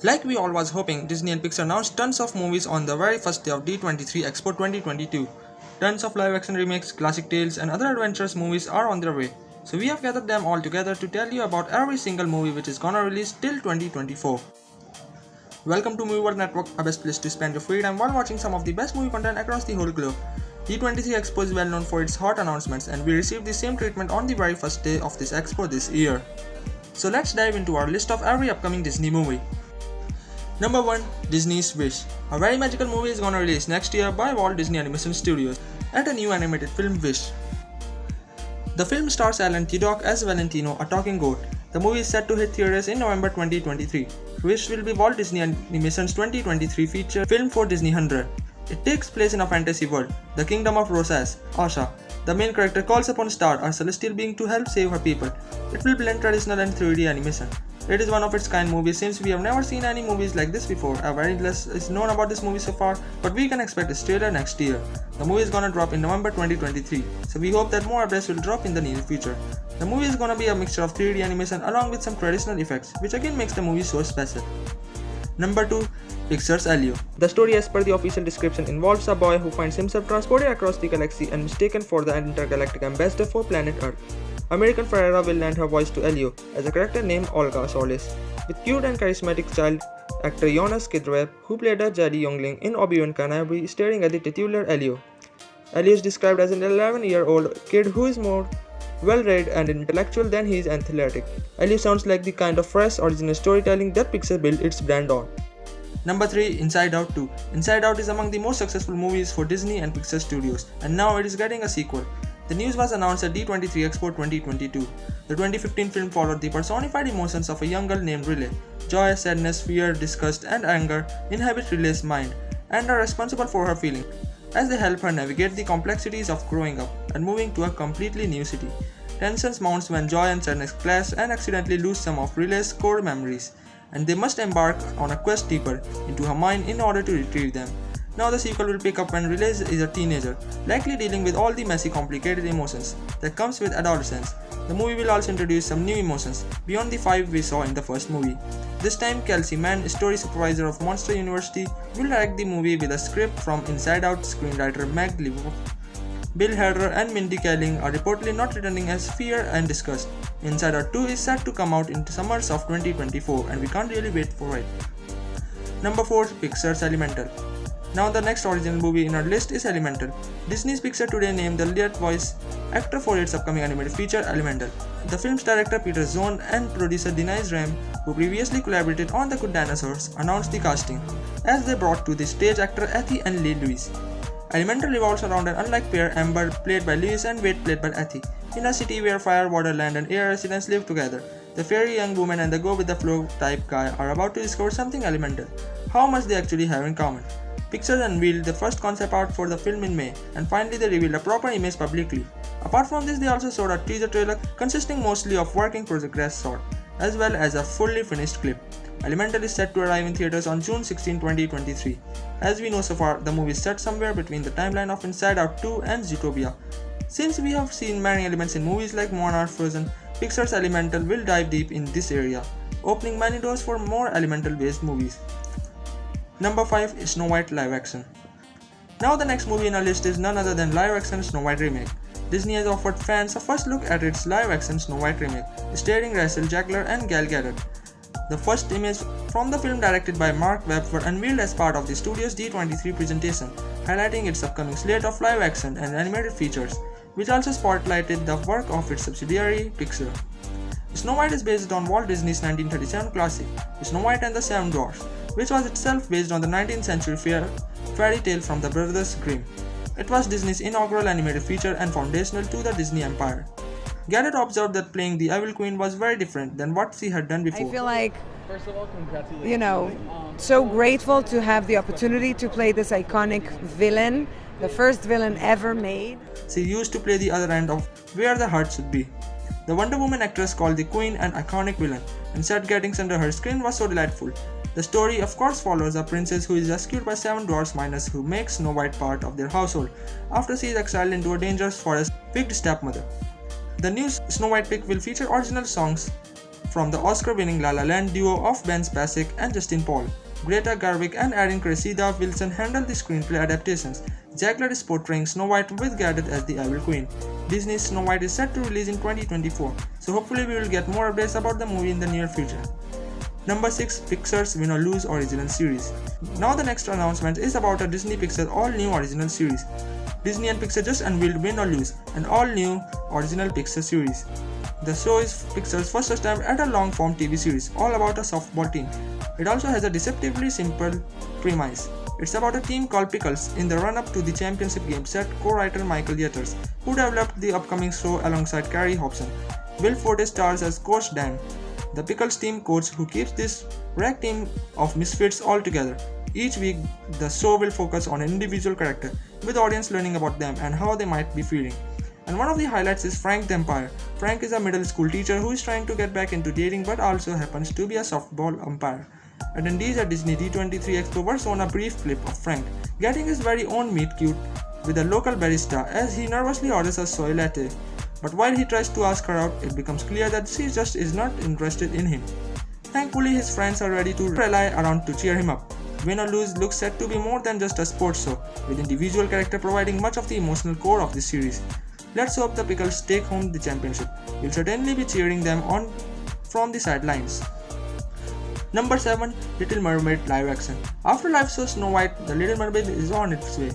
Like we all was hoping, Disney and Pixar announced tons of movies on the very first day of D23 Expo 2022. Tons of live action remakes, classic tales, and other adventurous movies are on their way. So we have gathered them all together to tell you about every single movie which is gonna release till 2024. Welcome to Movie World Network, a best place to spend your free time while watching some of the best movie content across the whole globe. D23 Expo is well known for its hot announcements, and we received the same treatment on the very first day of this expo this year. So let's dive into our list of every upcoming Disney movie. Number 1. Disney's Wish. A very magical movie is gonna release next year by Walt Disney Animation Studios and a new animated film Wish. The film stars Alan Tudyk as Valentino, a talking goat. The movie is set to hit theaters in November 2023. Wish will be Walt Disney Animation's 2023 feature film for Disney 100. It takes place in a fantasy world, the kingdom of Rosas, Asha. The main character calls upon Star, a celestial being, to help save her people. It will blend traditional and 3D animation. It is one of its kind movie since we have never seen any movies like this before. Very less is known about this movie so far, but we can expect a trailer next year. The movie is gonna drop in November 2023, so we hope that more updates will drop in the near future. The movie is gonna be a mixture of 3D animation along with some traditional effects, which again makes the movie so special. Number 2. Pixar's Elio. The story, as per the official description, involves a boy who finds himself transported across the galaxy and mistaken for the intergalactic ambassador for planet Earth. American Ferrera will lend her voice to Elio as a character named Olga Solis, with cute and charismatic child actor Jonas Kidrweb, who played a Jedi youngling in Obi-Wan Kenobi, staring at the titular Elio. Elio is described as an 11-year-old kid who is more well-read and intellectual than he is athletic. Elio sounds like the kind of fresh, original storytelling that Pixar built its brand on. Number 3. Inside Out 2. Inside Out is among the most successful movies for Disney and Pixar studios, and now it is getting a sequel. The news was announced at D23 Expo 2022. The 2015 film followed the personified emotions of a young girl named Riley. Joy, sadness, fear, disgust, and anger inhabit Riley's mind and are responsible for her feelings, as they help her navigate the complexities of growing up and moving to a completely new city. Tensions mounts when joy and sadness clash and accidentally lose some of Riley's core memories, and they must embark on a quest deeper into her mind in order to retrieve them. Now the sequel will pick up when Riley is a teenager, likely dealing with all the messy, complicated emotions that comes with adolescence. The movie will also introduce some new emotions beyond the 5 we saw in the first movie. This time, Kelsey Mann, story supervisor of Monster University, will direct the movie with a script from Inside Out screenwriter Meg Livio. Bill Hader and Mindy Kaling are reportedly not returning as Fear and Disgust. Inside Out 2 is set to come out in summers of 2024, and we can't really wait for it. Number 4. Pixar's Elemental. Now the next original movie in our list is Elemental. Disney's Pixar today named the lead voice actor for its upcoming animated feature Elemental. The film's director Peter Zahn and producer Denise Ram, who previously collaborated on The Good Dinosaurs, announced the casting, as they brought to the stage actor Ethy and Lee Lewis. Elemental revolves around an unlike pair, Amber played by Lewis and Wade played by Ethy, in a city where fire, water, land and air residents live together. The fairy young woman and the go-with-the-flow type guy are about to discover something elemental, how much they actually have in common. Pixar unveiled the first concept art for the film in May, and finally they revealed a proper image publicly. Apart from this, they also showed a teaser trailer consisting mostly of working progress shot, as well as a fully finished clip. Elemental is set to arrive in theaters on June 16, 2023. As we know so far, the movie is set somewhere between the timeline of Inside Out 2 and Zootopia. Since we have seen many elements in movies like Moana or Frozen, Pixar's Elemental will dive deep in this area, opening many doors for more elemental-based movies. Number 5. Snow White live action. Now the next movie in our list is none other than live action Snow White remake. Disney has offered fans a first look at its live action Snow White remake, starring Rachel Zegler and Gal Gadot. The first image from the film, directed by Mark Webb, were unveiled as part of the studio's D23 presentation, highlighting its upcoming slate of live action and animated features, which also spotlighted the work of its subsidiary Pixar. Snow White is based on Walt Disney's 1937 classic, Snow White and the Seven Dwarfs, which was itself based on the 19th century fairy tale from the Brothers Grimm. It was Disney's inaugural animated feature and foundational to the Disney empire. Gadot observed that playing the Evil Queen was very different than what she had done before. I feel like, so grateful to have the opportunity to play this iconic villain, the first villain ever made. She used to play the other end of where the heart should be. The Wonder Woman actress called the Queen an iconic villain, and set gettings under her skin was so delightful. The story of course follows a princess who is rescued by 7 dwarfs miners who make Snow White part of their household after she is exiled into a dangerous forest with stepmother. The new Snow White pick will feature original songs from the Oscar-winning La La Land duo of Ben Spacek and Justin Paul. Greta Gerwig and Erin Cressida Wilson handle the screenplay adaptations. Jack Black is portraying Snow White with Gadot as the Evil Queen. Disney's Snow White is set to release in 2024, so hopefully we will get more updates about the movie in the near future. Number 6. Pixar's Win or Lose Original Series. Now the next announcement is about a Disney Pixar all-new original series. Disney and Pixar just unveiled Win or Lose, an all-new original Pixar series. The show is Pixar's first attempt at a long-form TV series, all about a softball team. It also has a deceptively simple premise. It's about a team called Pickles in the run-up to the championship game, said co-writer Michael Yetters, who developed the upcoming show alongside Carrie Hobson. Will Forte stars as Coach Dan, the Pickles team coach who keeps this rag team of misfits all together. Each week, the show will focus on an individual character, with the audience learning about them and how they might be feeling. And one of the highlights is Frank the Umpire. Frank is a middle school teacher who is trying to get back into dating but also happens to be a softball umpire. Attendees at Disney D23 Expo were shown a brief clip of Frank getting his very own meet cute with a local barista as he nervously orders a soy latte. But while he tries to ask her out, it becomes clear that she just is not interested in him. Thankfully, his friends are ready to rely around to cheer him up. Win or Lose looks set to be more than just a sports show, with individual character providing much of the emotional core of the series. Let's hope the Pickles take home the championship. We'll certainly be cheering them on from the sidelines. Number 7. Little Mermaid live action. After live show Snow White, The Little Mermaid is on its way.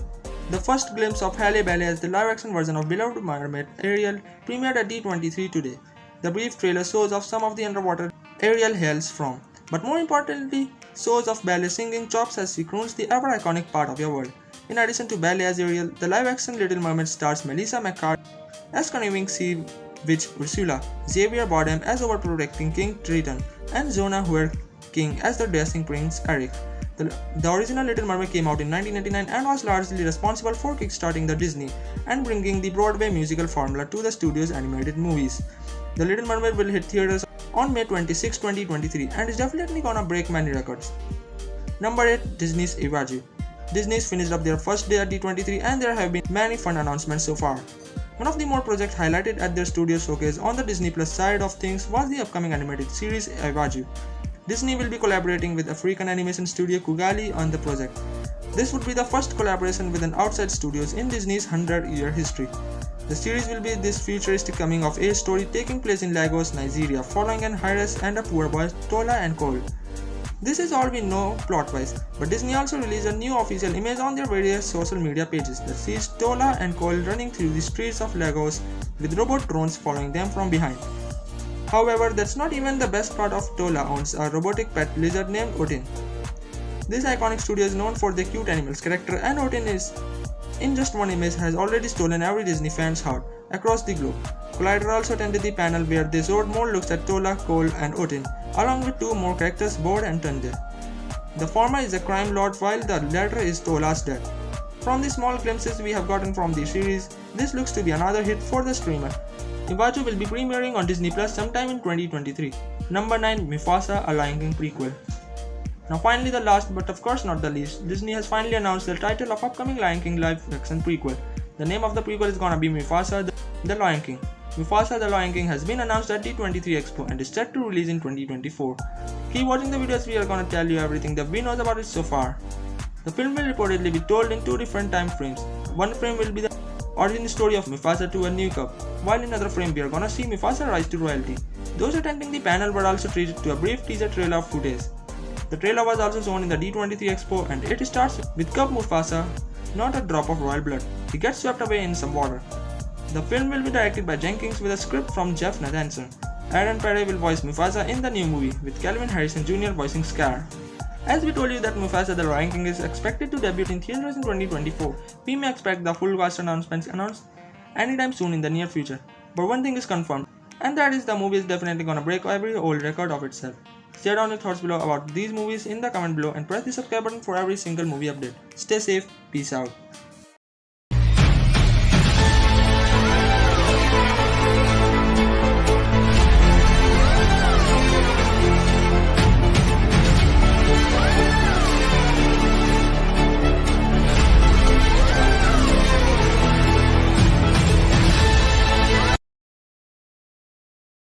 The first glimpse of Halle Bailey as the live action version of beloved mermaid Ariel premiered at D23 today. The brief trailer shows off some of the underwater Ariel hails from, but more importantly, shows off Bailey singing chops as she croons the ever iconic part of your world. In addition to Bailey as Ariel, the live action Little Mermaid stars Melissa McCarthy as conniving sea witch Ursula, Xavier Bardem as overprotecting King Triton, and Jonah Huer King as the dashing Prince Eric. The original Little Mermaid came out in 1999 and was largely responsible for kickstarting the Disney and bringing the Broadway musical formula to the studio's animated movies. The Little Mermaid will hit theaters on May 26, 2023 and is definitely gonna break many records. Number 8. Disney's Iwaju. Disney's finished up their first day at D23 and there have been many fun announcements so far. One of the more projects highlighted at their studio showcase on the Disney Plus side of things was the upcoming animated series Iwaju. Disney will be collaborating with African animation studio Kugali on the project. This would be the first collaboration with an outside studios in Disney's 100-year history. The series will be this futuristic coming-of-age story taking place in Lagos, Nigeria, following an heiress and a poor boy, Tola and Cole. This is all we know plot-wise, but Disney also released a new official image on their various social media pages that sees Tola and Cole running through the streets of Lagos with robot drones following them from behind. However, that's not even the best part of Tola owns a robotic pet lizard named Otin. This iconic studio is known for the cute animals character and Otin is, in just one image, has already stolen every Disney fan's heart across the globe. Collider also attended the panel where they showed more looks at Tola, Cole and Otin, along with two more characters, Bored and Tunde. The former is a crime lord while the latter is Tola's dad. From the small glimpses we have gotten from the series, this looks to be another hit for the streamer. Iwaju will be premiering on Disney Plus sometime in 2023. Number 9. Mufasa, a Lion King prequel. Now finally the last but of course not the least, Disney has finally announced the title of upcoming Lion King live action prequel. The name of the prequel is gonna be Mufasa the Lion King. Mufasa the Lion King has been announced at D23 Expo and is set to release in 2024. Keep watching the videos, we are gonna tell you everything that we know about it so far. The film will reportedly be told in two different time frames. One frame will be the origin story of Mufasa to a new cub, while in another frame we are gonna see Mufasa rise to royalty. Those attending the panel were also treated to a brief teaser trailer of footage. The trailer was also shown in the D23 Expo and it starts with cub Mufasa, not a drop of royal blood. He gets swept away in some water. The film will be directed by Jenkins with a script from Jeff Nathanson. Aaron Perry will voice Mufasa in the new movie, with Calvin Harrison Jr. voicing Scar. As we told you that Mufasa the Lion King is expected to debut in theaters in 2024, we may expect the full cast announcements announced anytime soon in the near future. But one thing is confirmed, and that is the movie is definitely gonna break every old record of itself. Share down your thoughts below about these movies in the comment below and press the subscribe button for every single movie update. Stay safe, peace out.